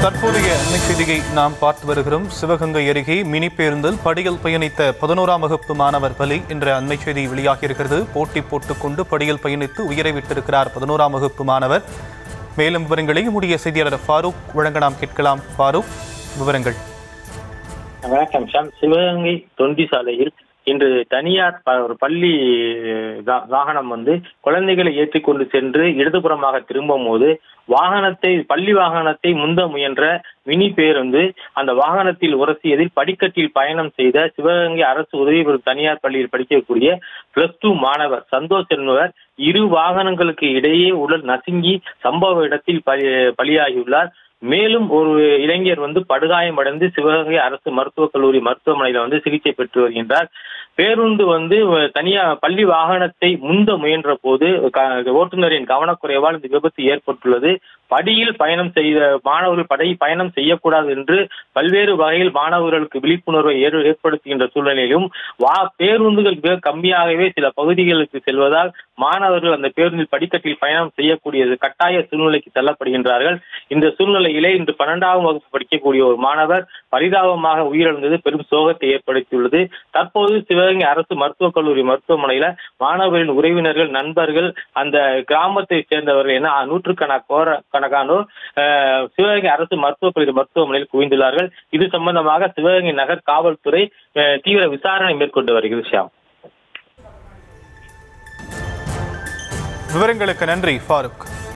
தற்போதைய அண்மை செய்தியை நாம் பார்த்து வருகிறோம். சிவகங்கை அருகே மினி பேருந்தில் படியில் பயணித்த 11ஆம் வகுப்பு மாணவர் பலி என்ற அண்மை செய்தி வெளியாகியிருக்கிறது. போட்டி போட்டுக்கொண்டு படியில் பயணித்து உயிரை விட்டிருக்கிறார் 11ஆம் வகுப்பு மாணவர். மேலும் விவரங்களை நம்முடைய செய்தியாளர் ஃபாரூக் வழங்க நாம் கேட்கலாம். ஃபாரூக், விவரங்கள். வணக்கம் ஷாம். சிவகங்கை தொண்டி சாலையில் இன்று தனியார் ஒரு பள்ளி வாகனம் குழந்தைகளை ஏற்றிக்கொண்டு சென்று இடதுபுறமாக திரும்பும் போது பள்ளி வாகனத்தை முந்த முயன்ற மினி பேருந்து அந்த வாகனத்தில் உரசியதில் படிக்கட்டில் பயணம் செய்த சிவகங்கை அரசு உதவி பெறும் தனியார் பள்ளியில் படிக்கக்கூடிய +2 மாணவர் சந்தோஷ் என்பவர் இரு வாகனங்களுக்கு இடையே உடல் நசுங்கி சம்பவ இடத்தில் பலியாகியுள்ளார். மேலும் ஒரு இளைஞர் படுகாயமடைந்து சிவகங்கை அரசு மருத்துவக் கல்லூரி மருத்துவமனையில் சிகிச்சை பெற்று வருகின்றார். பேருந்து தனியார் பள்ளி வாகனத்தை முந்த முயன்ற போது ஓட்டுநரின் கவனக்குறைவால் இந்த விபத்து ஏற்பட்டுள்ளது. படியில் பயணம் செய்த மாணவர்கள் பயணம் செய்யக்கூடாது என்று பல்வேறு வகையில் மாணவர்களுக்கு விழிப்புணர்வை ஏற்படுத்துகின்ற சூழ்நிலையிலும் பேருந்துகள் மிக கம்மியாகவே சில பகுதிகளுக்கு செல்வதால் மாணவர்கள் அந்த பேருந்தில் படிக்கட்டில் பயணம் செய்யக்கூடிய கட்டாய சூழ்நிலைக்கு தள்ளப்படுகின்றார்கள். இந்த சூழ்நிலையிலே இன்று 12ஆம் வகுப்பு படிக்கக்கூடிய ஒரு மாணவர் பரிதாபமாக உயிரிழந்தது பெரும் சோகத்தை ஏற்படுத்தியுள்ளது. தற்போது சிவகங்கை அரசு மருத்துவக் கல்லூரி மருத்துவமனையில மாணவர்களின் உறவினர்கள், நண்பர்கள், அந்த கிராமத்தை சேர்ந்தவர்கள் என நூற்றுக்கணக்கானோர் சிவகங்கை அரசு மருத்துவக் கல்லூரி மருத்துவமனையில் குவிந்துள்ளார்கள். இது சம்பந்தமாக சிவகங்கை நகர் காவல்துறை தீவிர விசாரணை மேற்கொண்டு வருகிறது. ஷியாம், விவரங்களுக்கு நன்றி ஃபாரூக்.